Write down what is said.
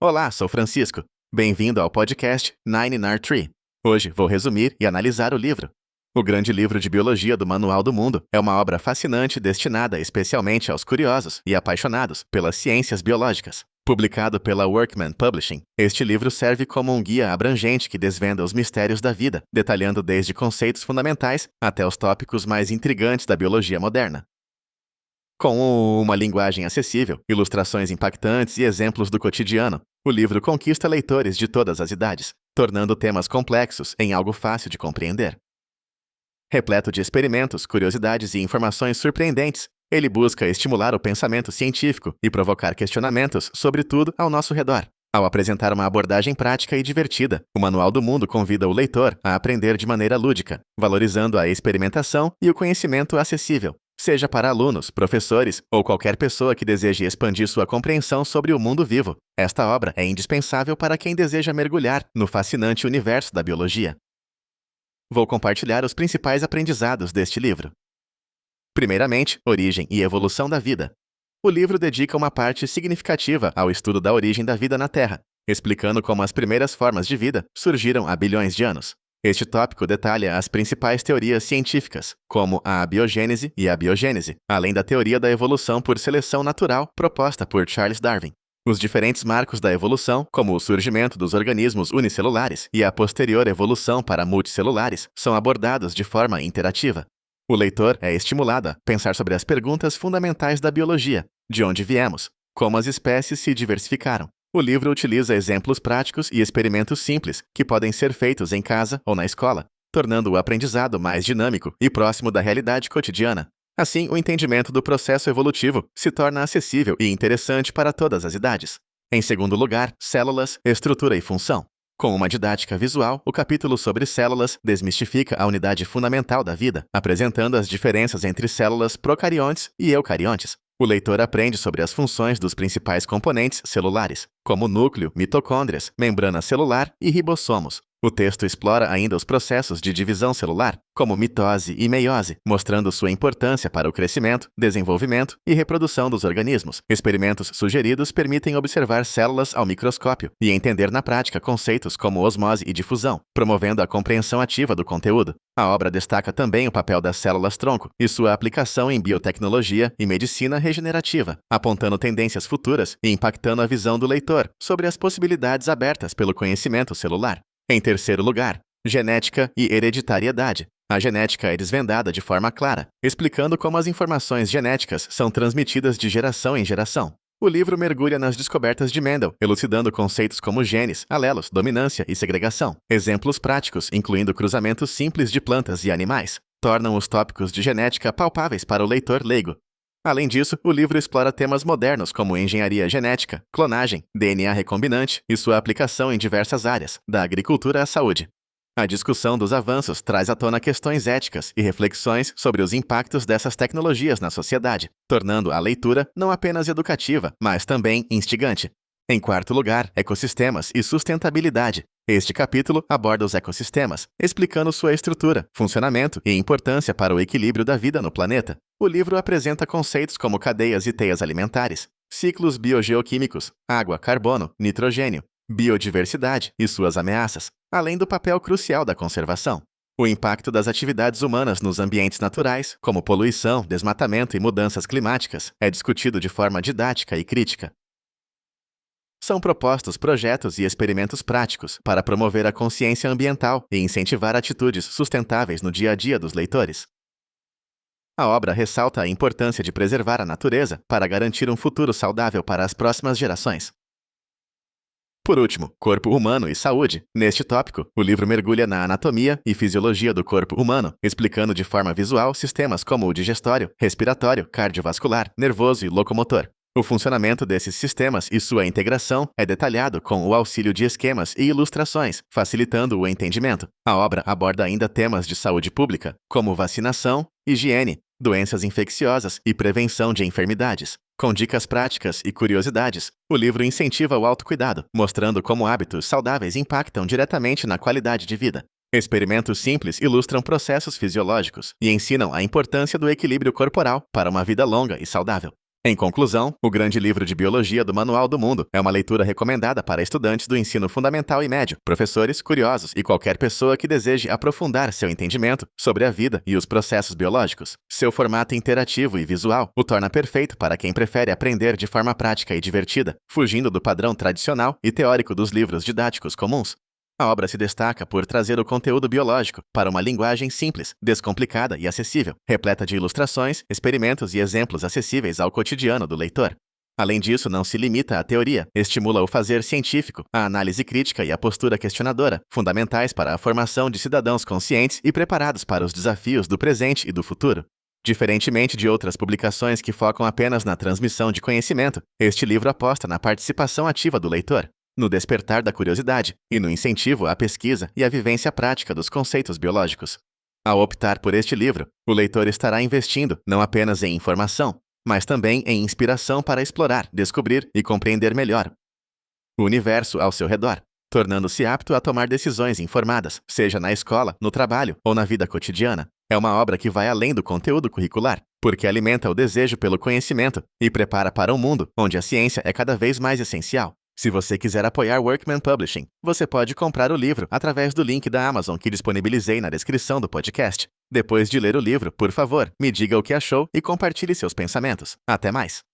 Olá, sou Francisco. Bem-vindo ao podcast Nine Nar Tree. Hoje vou resumir e analisar o livro. O Grande Livro de Biologia do Manual do Mundo é uma obra fascinante destinada especialmente aos curiosos e apaixonados pelas ciências biológicas. Publicado pela Workman Publishing, este livro serve como um guia abrangente que desvenda os mistérios da vida, detalhando desde conceitos fundamentais até os tópicos mais intrigantes da biologia moderna. Com uma linguagem acessível, ilustrações impactantes e exemplos do cotidiano, o livro conquista leitores de todas as idades, tornando temas complexos em algo fácil de compreender. Repleto de experimentos, curiosidades e informações surpreendentes, ele busca estimular o pensamento científico e provocar questionamentos sobre tudo ao nosso redor. Ao apresentar uma abordagem prática e divertida, o Manual do Mundo convida o leitor a aprender de maneira lúdica, valorizando a experimentação e o conhecimento acessível, seja para alunos, professores ou qualquer pessoa que deseje expandir sua compreensão sobre o mundo vivo. Esta obra é indispensável para quem deseja mergulhar no fascinante universo da biologia. Vou compartilhar os principais aprendizados deste livro. Primeiramente, origem e evolução da vida. O livro dedica uma parte significativa ao estudo da origem da vida na Terra, explicando como as primeiras formas de vida surgiram há bilhões de anos. Este tópico detalha as principais teorias científicas, como a abiogênese e a biogênese, além da teoria da evolução por seleção natural proposta por Charles Darwin. Os diferentes marcos da evolução, como o surgimento dos organismos unicelulares e a posterior evolução para multicelulares, são abordados de forma interativa. O leitor é estimulado a pensar sobre as perguntas fundamentais da biologia: de onde viemos? Como as espécies se diversificaram? O livro utiliza exemplos práticos e experimentos simples que podem ser feitos em casa ou na escola, tornando o aprendizado mais dinâmico e próximo da realidade cotidiana. Assim, o entendimento do processo evolutivo se torna acessível e interessante para todas as idades. Em segundo lugar, células, estrutura e função. Com uma didática visual, o capítulo sobre células desmistifica a unidade fundamental da vida, apresentando as diferenças entre células procariontes e eucariontes. O leitor aprende sobre as funções dos principais componentes celulares, como núcleo, mitocôndrias, membrana celular e ribossomos. O texto explora ainda os processos de divisão celular, como mitose e meiose, mostrando sua importância para o crescimento, desenvolvimento e reprodução dos organismos. Experimentos sugeridos permitem observar células ao microscópio e entender na prática conceitos como osmose e difusão, promovendo a compreensão ativa do conteúdo. A obra destaca também o papel das células-tronco e sua aplicação em biotecnologia e medicina regenerativa, apontando tendências futuras e impactando a visão do leitor sobre as possibilidades abertas pelo conhecimento celular. Em terceiro lugar, genética e hereditariedade. A genética é desvendada de forma clara, explicando como as informações genéticas são transmitidas de geração em geração. O livro mergulha nas descobertas de Mendel, elucidando conceitos como genes, alelos, dominância e segregação. Exemplos práticos, incluindo cruzamentos simples de plantas e animais, tornam os tópicos de genética palpáveis para o leitor leigo. Além disso, o livro explora temas modernos como engenharia genética, clonagem, DNA recombinante e sua aplicação em diversas áreas, da agricultura à saúde. A discussão dos avanços traz à tona questões éticas e reflexões sobre os impactos dessas tecnologias na sociedade, tornando a leitura não apenas educativa, mas também instigante. Em quarto lugar, ecossistemas e sustentabilidade. Este capítulo aborda os ecossistemas, explicando sua estrutura, funcionamento e importância para o equilíbrio da vida no planeta. O livro apresenta conceitos como cadeias e teias alimentares, ciclos biogeoquímicos, água, carbono, nitrogênio, biodiversidade e suas ameaças, além do papel crucial da conservação. O impacto das atividades humanas nos ambientes naturais, como poluição, desmatamento e mudanças climáticas, é discutido de forma didática e crítica. São propostos projetos e experimentos práticos para promover a consciência ambiental e incentivar atitudes sustentáveis no dia a dia dos leitores. A obra ressalta a importância de preservar a natureza para garantir um futuro saudável para as próximas gerações. Por último, corpo humano e saúde. Neste tópico, o livro mergulha na anatomia e fisiologia do corpo humano, explicando de forma visual sistemas como o digestório, respiratório, cardiovascular, nervoso e locomotor. O funcionamento desses sistemas e sua integração é detalhado com o auxílio de esquemas e ilustrações, facilitando o entendimento. A obra aborda ainda temas de saúde pública, como vacinação, higiene, doenças infecciosas e prevenção de enfermidades. Com dicas práticas e curiosidades, o livro incentiva o autocuidado, mostrando como hábitos saudáveis impactam diretamente na qualidade de vida. Experimentos simples ilustram processos fisiológicos e ensinam a importância do equilíbrio corporal para uma vida longa e saudável. Em conclusão, o Grande Livro de Biologia do Manual do Mundo é uma leitura recomendada para estudantes do ensino fundamental e médio, professores, curiosos e qualquer pessoa que deseje aprofundar seu entendimento sobre a vida e os processos biológicos. Seu formato interativo e visual o torna perfeito para quem prefere aprender de forma prática e divertida, fugindo do padrão tradicional e teórico dos livros didáticos comuns. A obra se destaca por trazer o conteúdo biológico para uma linguagem simples, descomplicada e acessível, repleta de ilustrações, experimentos e exemplos acessíveis ao cotidiano do leitor. Além disso, não se limita à teoria, estimula o fazer científico, a análise crítica e a postura questionadora, fundamentais para a formação de cidadãos conscientes e preparados para os desafios do presente e do futuro. Diferentemente de outras publicações que focam apenas na transmissão de conhecimento, este livro aposta na participação ativa do leitor, no despertar da curiosidade e no incentivo à pesquisa e à vivência prática dos conceitos biológicos. Ao optar por este livro, o leitor estará investindo não apenas em informação, mas também em inspiração para explorar, descobrir e compreender melhor o universo ao seu redor, tornando-se apto a tomar decisões informadas, seja na escola, no trabalho ou na vida cotidiana. É uma obra que vai além do conteúdo curricular, porque alimenta o desejo pelo conhecimento e prepara para um mundo onde a ciência é cada vez mais essencial. Se você quiser apoiar Workman Publishing, você pode comprar o livro através do link da Amazon que disponibilizei na descrição do podcast. Depois de ler o livro, por favor, me diga o que achou e compartilhe seus pensamentos. Até mais!